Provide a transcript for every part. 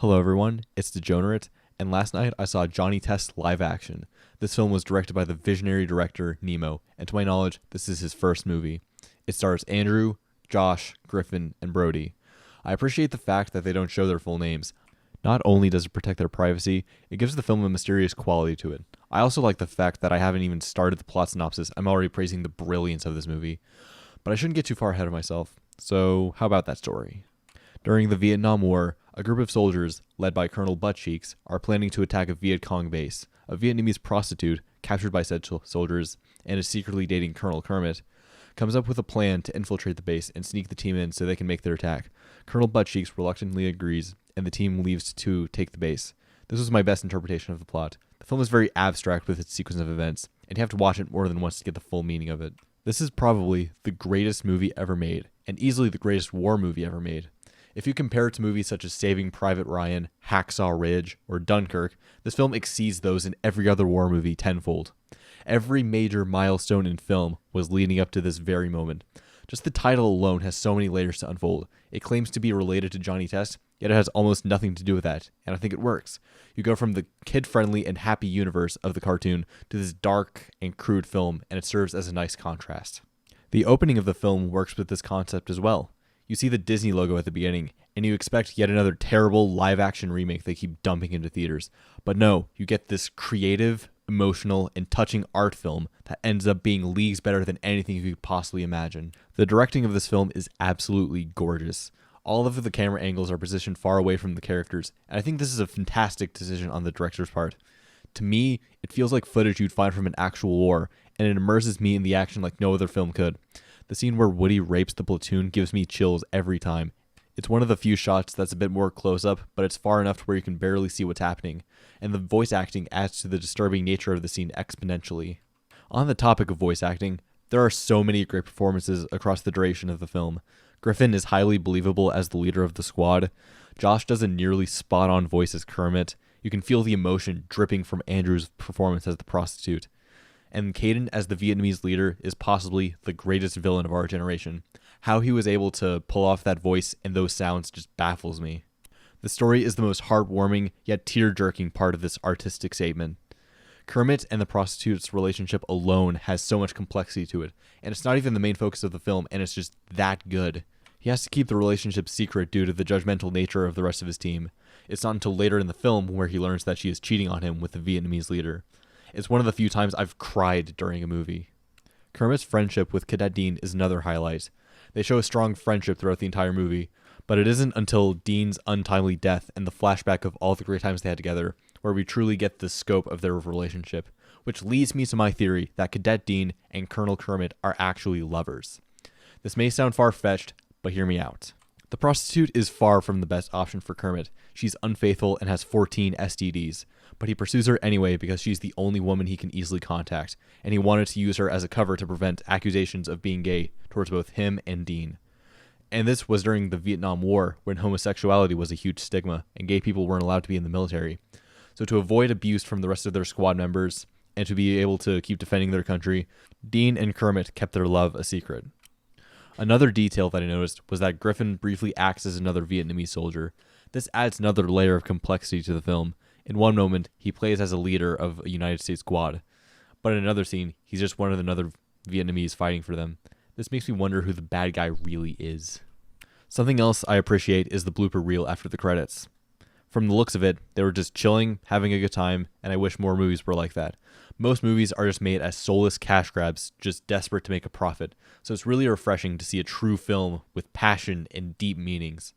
Hello everyone, it's Degenerate, and last night I saw Johnny Test live action. This film was directed by the visionary director Nemo, and to my knowledge, this is his first movie. It stars Andrew, Josh, Griffin, and Brody. I appreciate the fact that they don't show their full names. Not only does it protect their privacy, it gives the film a mysterious quality to it. I also like the fact that I haven't even started the plot synopsis, I'm already praising the brilliance of this movie. But I shouldn't get too far ahead of myself, so how about that story? During the Vietnam War, a group of soldiers, led by Colonel Buttcheeks, are planning to attack a Viet Cong base. A Vietnamese prostitute, captured by said soldiers, and is secretly dating Colonel Kermit, comes up with a plan to infiltrate the base and sneak the team in so they can make their attack. Colonel Buttcheeks reluctantly agrees, and the team leaves to take the base. This was my best interpretation of the plot. The film is very abstract with its sequence of events, and you have to watch it more than once to get the full meaning of it. This is probably the greatest movie ever made, and easily the greatest war movie ever made. If you compare it to movies such as Saving Private Ryan, Hacksaw Ridge, or Dunkirk, this film exceeds those in every other war movie tenfold. Every major milestone in film was leading up to this very moment. Just the title alone has so many layers to unfold. It claims to be related to Johnny Test, yet it has almost nothing to do with that, and I think it works. You go from the kid-friendly and happy universe of the cartoon to this dark and crude film, and it serves as a nice contrast. The opening of the film works with this concept as well. You see the Disney logo at the beginning, and you expect yet another terrible live-action remake they keep dumping into theaters. But no, you get this creative, emotional, and touching art film that ends up being leagues better than anything you could possibly imagine. The directing of this film is absolutely gorgeous. All of the camera angles are positioned far away from the characters, and I think this is a fantastic decision on the director's part. To me, it feels like footage you'd find from an actual war, and it immerses me in the action like no other film could. The scene where Woody rapes the platoon gives me chills every time. It's one of the few shots that's a bit more close-up, but it's far enough to where you can barely see what's happening, and the voice acting adds to the disturbing nature of the scene exponentially. On the topic of voice acting, there are so many great performances across the duration of the film. Griffin is highly believable as the leader of the squad. Josh does a nearly spot-on voice as Kermit. You can feel the emotion dripping from Andrew's performance as the prostitute. And Caden as the Vietnamese leader is possibly the greatest villain of our generation. How he was able to pull off that voice and those sounds just baffles me. The story is the most heartwarming yet tear-jerking part of this artistic statement. Kermit and the prostitute's relationship alone has so much complexity to it, and it's not even the main focus of the film, and it's just that good. He has to keep the relationship secret due to the judgmental nature of the rest of his team. It's not until later in the film where he learns that she is cheating on him with the Vietnamese leader. It's one of the few times I've cried during a movie. Kermit's friendship with Cadet Dean is another highlight. They show a strong friendship throughout the entire movie, but it isn't until Dean's untimely death and the flashback of all the great times they had together where we truly get the scope of their relationship, which leads me to my theory that Cadet Dean and Colonel Kermit are actually lovers. This may sound far-fetched, but hear me out. The prostitute is far from the best option for Kermit. She's unfaithful and has 14 STDs, but he pursues her anyway because she's the only woman he can easily contact, and he wanted to use her as a cover to prevent accusations of being gay towards both him and Dean. And this was during the Vietnam War, when homosexuality was a huge stigma, and gay people weren't allowed to be in the military. So to avoid abuse from the rest of their squad members, and to be able to keep defending their country, Dean and Kermit kept their love a secret. Another detail that I noticed was that Griffin briefly acts as another Vietnamese soldier. This adds another layer of complexity to the film. In one moment, he plays as a leader of a United States squad, but in another scene, he's just one of another Vietnamese fighting for them. This makes me wonder who the bad guy really is. Something else I appreciate is the blooper reel after the credits. From the looks of it, they were just chilling, having a good time, and I wish more movies were like that. Most movies are just made as soulless cash grabs, just desperate to make a profit, so it's really refreshing to see a true film with passion and deep meanings.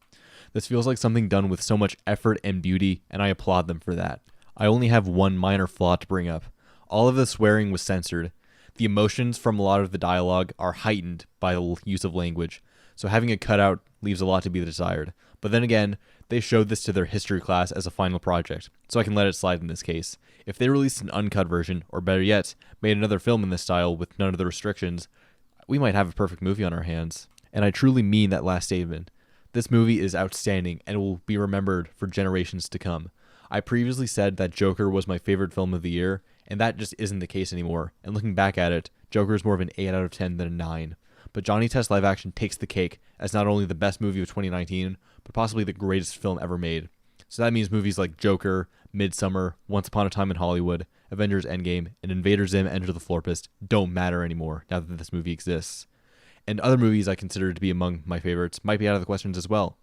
This feels like something done with so much effort and beauty, and I applaud them for that. I only have one minor flaw to bring up. All of the swearing was censored. The emotions from a lot of the dialogue are heightened by the use of language, so having it cut out leaves a lot to be desired. But then again, they showed this to their history class as a final project, so I can let it slide in this case. If they released an uncut version, or better yet, made another film in this style with none of the restrictions, we might have a perfect movie on our hands. And I truly mean that last statement. This movie is outstanding and will be remembered for generations to come. I previously said that Joker was my favorite film of the year, and that just isn't the case anymore. And looking back at it, Joker is more of an 8 out of 10 than a 9. But Johnny Test live action takes the cake as not only the best movie of 2019, but possibly the greatest film ever made. So that means movies like Joker, Midsummer, Once Upon a Time in Hollywood, Avengers Endgame, and Invader Zim Enter the Florpist don't matter anymore now that this movie exists. And other movies I consider to be among my favorites might be out of the questions as well.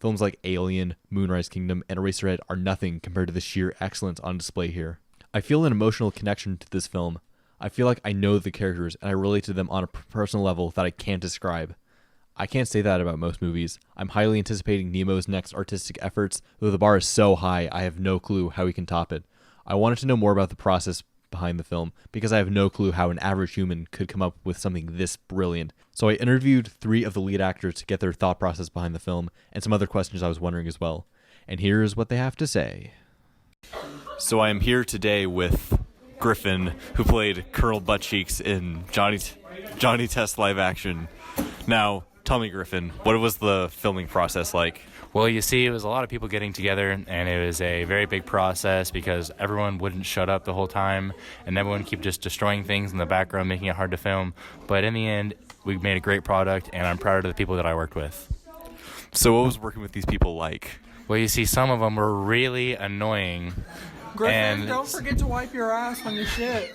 Films like Alien, Moonrise Kingdom, and Eraserhead are nothing compared to the sheer excellence on display here. I feel an emotional connection to this film. I feel like I know the characters and I relate to them on a personal level that I can't describe. I can't say that about most movies. I'm highly anticipating Nemo's next artistic efforts, though the bar is so high I have no clue how he can top it. I wanted to know more about the process behind the film because I have no clue how an average human could come up with something this brilliant. So I interviewed 3 of the lead actors to get their thought process behind the film and some other questions I was wondering as well. And here's what they have to say. So I am here today with Griffin, who played Colonel Buttcheeks in Johnny Test live action. Now, tell me, Griffin, what was the filming process like? Well, you see, it was a lot of people getting together, and it was a very big process because everyone wouldn't shut up the whole time, and everyone kept just destroying things in the background, making it hard to film. But in the end, we made a great product, and I'm proud of the people that I worked with. So what was working with these people like? Well, you see, some of them were really annoying. Griffin, And don't forget to wipe your ass when you shit.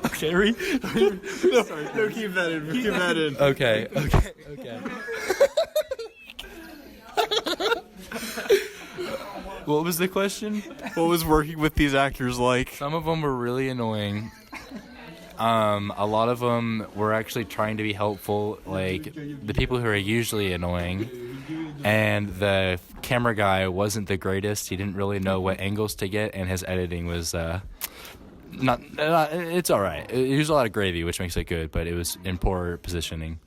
Okay, no, keep that in. Keep that in. Okay. What was the question? What was working with these actors like? Some of them were really annoying. A lot of them were actually trying to be helpful, like the people who are usually annoying. And the camera guy wasn't the greatest. He didn't really know what angles to get, and his editing was not it's all right. It used a lot of gravy, which makes it good, but it was in poor positioning.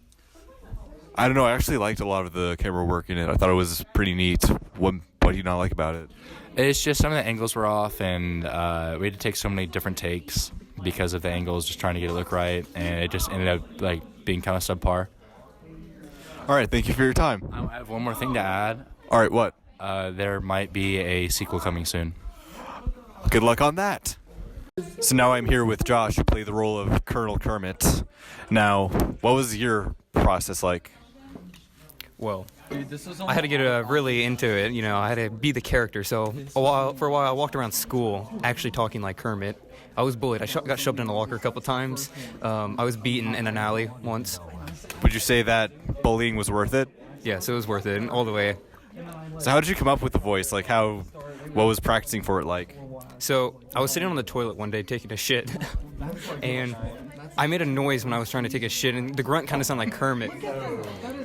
I don't know. I actually liked a lot of the camera work in it. I thought it was pretty neat. What do you not like about it? It's just some of the angles were off, and we had to take so many different takes because of the angles, just trying to get it look right, and it just ended up like being kind of subpar. All right, thank you for your time. I have one more thing to add. All right, what? There might be a sequel coming soon. Good luck on that. So now I'm here with Josh, who played the role of Colonel Kermit. Now, what was your process like? Well, I had to get really into it. You know, I had to be the character. So for a while, I walked around school actually talking like Kermit. I was bullied. I got shoved in a locker a couple times. I was beaten in an alley once. Would you say that bullying was worth it? Yes, it was worth it all the way. So how did you come up with the voice? Like what was practicing for it like? So I was sitting on the toilet one day taking a shit, and I made a noise when I was trying to take a shit, and the grunt kind of sounded like Kermit,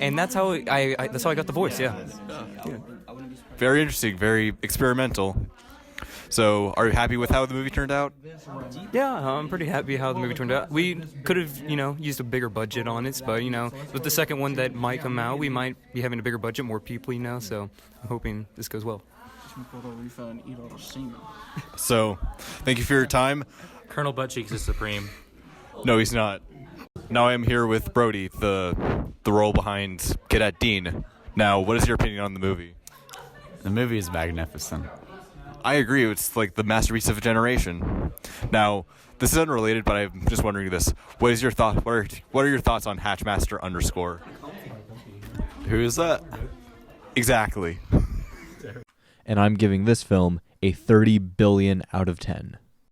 and that's how I got the voice. Yeah. Very interesting, very experimental. So, are you happy with how the movie turned out? Yeah, I'm pretty happy how the movie turned out. We could have, used a bigger budget on it, but, with the second one that might come out, we might be having a bigger budget, more people, so I'm hoping this goes well. So, thank you for your time. Colonel Buttcheeks is supreme. No, he's not. Now I am here with Brody, the role behind Cadet Dean. Now, what is your opinion on the movie? The movie is magnificent. I agree. It's like the masterpiece of a generation. Now, this is unrelated, but I'm just wondering this: what is your thought? What are your thoughts on Hatchmaster _? Who is that? Exactly. And I'm giving this film a 30 billion out of 10.